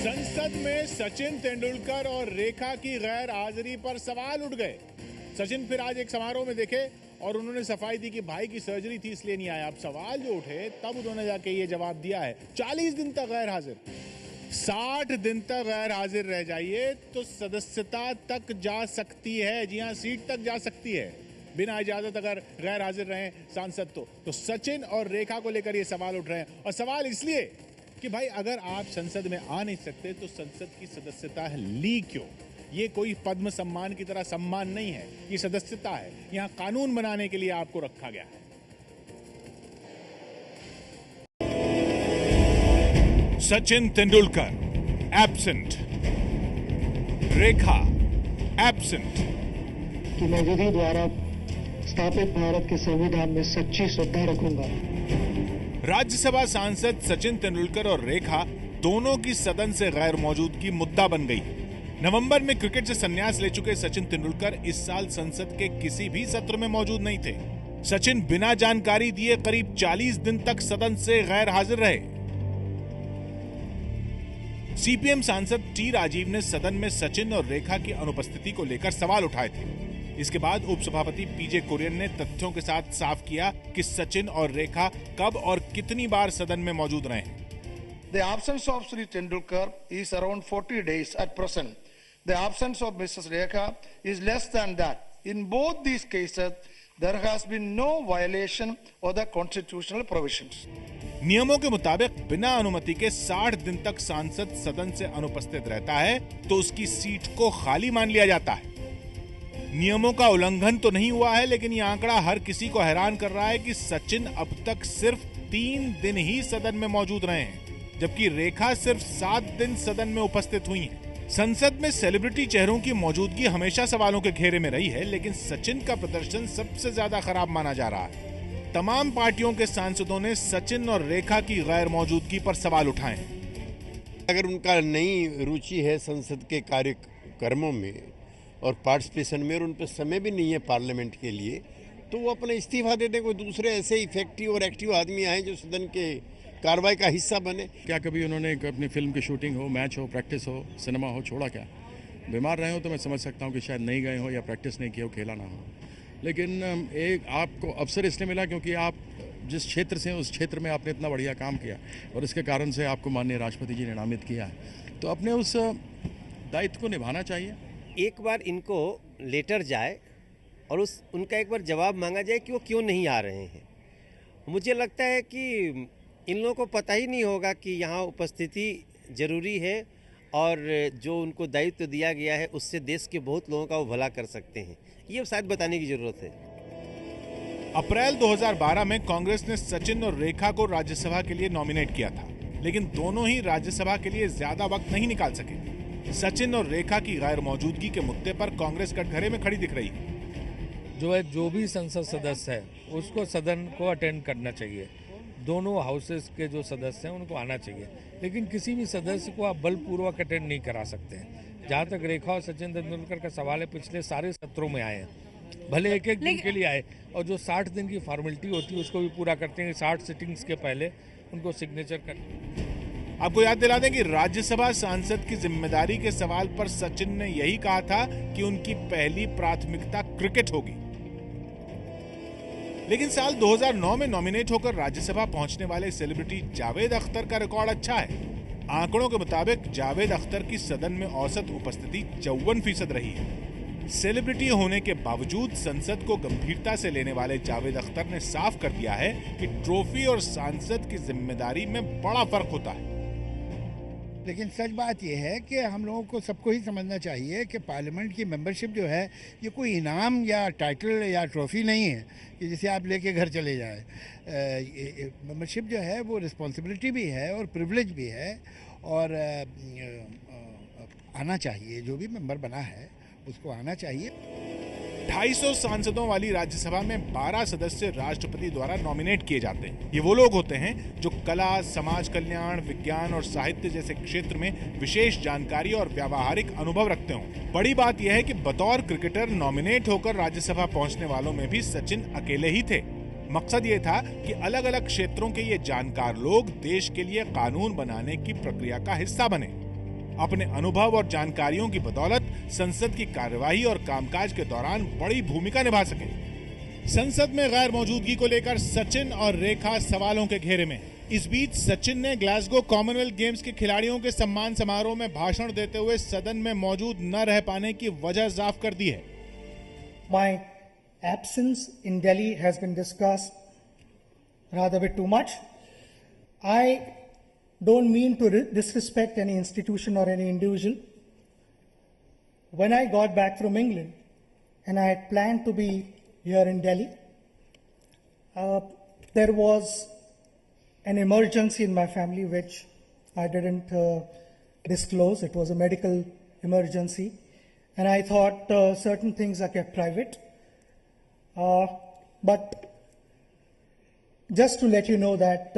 संसद में सचिन तेंदुलकर और रेखा की गैर हाजिरी पर सवाल उठ गए। सचिन फिर आज एक समारोह में देखे और उन्होंने सफाई दी कि भाई की सर्जरी थी इसलिए नहीं आया। अब सवाल जो उठे तब उन्होंने जाके ये जवाब दिया है 40 दिन तक गैर हाजिर, 60 दिन तक गैर हाजिर रह जाइए तो सदस्यता तक जा सकती है। जी हाँ, सीट तक जा सकती है बिना इजाजत अगर गैर हाजिर रहे सांसद तो सचिन और रेखा को लेकर ये सवाल उठ रहे हैं। और सवाल इसलिए कि भाई अगर आप संसद में आ नहीं सकते तो संसद की सदस्यता ली क्यों? ये कोई पद्म सम्मान की तरह सम्मान नहीं है, ये सदस्यता है। यहां कानून बनाने के लिए आपको रखा गया है। सचिन तेंदुलकर एब्सेंट, रेखा एब्सेंट। कि मैं विधि द्वारा स्थापित भारत के संविधान में सच्ची श्रद्धा रखूंगा। राज्यसभा सांसद सचिन तेंदुलकर और रेखा दोनों की सदन से गैर मौजूदगी मुद्दा बन गई। नवंबर में क्रिकेट से संन्यास ले चुके सचिन तेंदुलकर इस साल संसद के किसी भी सत्र में मौजूद नहीं थे। सचिन बिना जानकारी दिए करीब 40 दिन तक सदन से गैर हाजिर रहे। सीपीएम सांसद टी राजीव ने सदन में सचिन और रेखा की अनुपस्थिति को लेकर सवाल उठाए थे। इसके बाद उपसभापति पीजे कुरियन ने तथ्यों के साथ साफ किया कि सचिन और रेखा कब और कितनी बार सदन में मौजूद रहे हैं। The absence of Sri Tendulkar is around 40 days at present. The absence of Mrs. Rekha is less than that. In both these cases, there has been no violation of the constitutional provisions. नियमों के मुताबिक बिना अनुमति के 60 दिन तक सांसद सदन से अनुपस्थित रहता है तो उसकी सीट को खाली मान लिया जाता है। नियमों का उल्लंघन तो नहीं हुआ है, लेकिन यह आंकड़ा हर किसी को हैरान कर रहा है कि सचिन अब तक सिर्फ 3 दिन ही सदन में मौजूद रहे हैं, जबकि रेखा सिर्फ 7 दिन सदन में उपस्थित हुई हैं। संसद में सेलिब्रिटी चेहरों की मौजूदगी हमेशा सवालों के घेरे में रही है, लेकिन सचिन का प्रदर्शन सबसे ज्यादा खराब माना जा रहा है। तमाम पार्टियों के सांसदों ने सचिन और रेखा की गैर मौजूदगी पर सवाल उठाए हैं। अगर उनका नई रुचि है संसद के कार्यक्रमों में और पार्टिसिपेशन में, और उन पर समय भी नहीं है पार्लियामेंट के लिए, तो वो अपना इस्तीफा दे दें। कोई दूसरे ऐसे इफेक्टिव और एक्टिव आदमी आए जो सदन के कार्रवाई का हिस्सा बने। क्या कभी उन्होंने अपनी फिल्म की शूटिंग हो, मैच हो, प्रैक्टिस हो, सिनेमा हो छोड़ा क्या? बीमार रहे हो तो मैं समझ सकता हूँ कि शायद नहीं गए हो या प्रैक्टिस नहीं किया हो, खेला ना हो। लेकिन एक आपको अवसर इसलिए मिला क्योंकि आप जिस क्षेत्र से उस क्षेत्र में आपने इतना बढ़िया काम किया और इसके कारण से आपको माननीय राष्ट्रपति जी ने नामित किया है, तो अपने उस दायित्व को निभाना चाहिए। एक बार इनको लेटर जाए और उनका एक बार जवाब मांगा जाए कि वो क्यों नहीं आ रहे हैं। मुझे लगता है कि इन लोगों को पता ही नहीं होगा कि यहाँ उपस्थिति जरूरी है और जो उनको दायित्व दिया गया है उससे देश के बहुत लोगों का वो भला कर सकते हैं। ये शायद बताने की जरूरत है। अप्रैल 2012 में कांग्रेस ने सचिन और रेखा को राज्यसभा के लिए नॉमिनेट किया था, लेकिन दोनों ही राज्यसभा के लिए ज्यादा वक्त नहीं निकाल सके। सचिन और रेखा की गैर मौजूदगी के मुद्दे पर कांग्रेस कटघरे में खड़ी दिख रही है। जो भी संसद सदस्य है उसको सदन को अटेंड करना चाहिए। दोनों हाउसेस के जो सदस्य हैं उनको आना चाहिए, लेकिन किसी भी सदस्य को आप बलपूर्वक अटेंड नहीं करा सकते हैं। जहाँ तक रेखा और सचिन तेंदुलकर का सवाल है, पिछले सारे सत्रों में आए हैं, भले एक दिन के लिए आए, और जो 60 दिन की फॉर्मेलिटी होती है उसको भी पूरा करते हैं। 60 सिटिंग्स के पहले उनको सिग्नेचर कर। आपको याद दिला दें कि राज्यसभा सांसद की जिम्मेदारी के सवाल पर सचिन ने यही कहा था कि उनकी पहली प्राथमिकता क्रिकेट होगी। लेकिन साल 2009 में नॉमिनेट होकर राज्यसभा पहुंचने वाले सेलिब्रिटी जावेद अख्तर का रिकॉर्ड अच्छा है। आंकड़ों के मुताबिक जावेद अख्तर की सदन में औसत उपस्थिति 54% रही है। सेलिब्रिटी होने के बावजूद संसद को गंभीरता से लेने वाले जावेद अख्तर ने साफ कर दिया है कि ट्रॉफी और सांसद की जिम्मेदारी में बड़ा फर्क होता है। लेकिन सच बात यह है कि हम लोगों को सबको ही समझना चाहिए कि पार्लियामेंट की मेंबरशिप जो है ये कोई इनाम या टाइटल या ट्रॉफी नहीं है कि जिसे आप लेके घर चले जाएं। मेंबरशिप जो है वो रिस्पॉन्सिबिलिटी भी है और प्रिविलेज भी है, और आना चाहिए। जो भी मेंबर बना है उसको आना चाहिए। 250 सांसदों वाली राज्यसभा में 12 सदस्य राष्ट्रपति द्वारा नॉमिनेट किए जाते हैं। ये वो लोग होते हैं जो कला, समाज कल्याण, विज्ञान और साहित्य जैसे क्षेत्र में विशेष जानकारी और व्यावहारिक अनुभव रखते हों। बड़ी बात यह है कि बतौर क्रिकेटर नॉमिनेट होकर राज्यसभा पहुंचने वालों में भी सचिन अकेले ही थे। मकसद ये था कि अलग अलग क्षेत्रों के ये जानकार लोग देश के लिए कानून बनाने की प्रक्रिया का हिस्सा बने। अपने अनुभव और जानकारियों की बदौलत संसद की कार्यवाही और कामकाज के दौरान बड़ी भूमिका निभा सके। संसद में गैर मौजूदगी को लेकर सचिन और रेखा सवालों के घेरे में। इस बीच सचिन ने ग्लासगो कॉमनवेल्थ गेम्स के खिलाड़ियों के सम्मान समारोह में भाषण देते हुए सदन में मौजूद न रह पाने की वजह साफ कर दी है। My absence in Delhi has been discussed rather bit too much. I don't mean to disrespect any institution or any individual. When I got back from England and I had planned to be here in Delhi, there was an emergency in my family which I didn't disclose. It was a medical emergency, and I thought certain things are kept private. But just to let you know that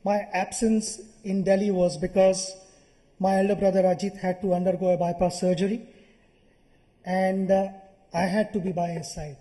my absence in Delhi was because my elder brother Ajit had to undergo a bypass surgery, and I had to be by his side.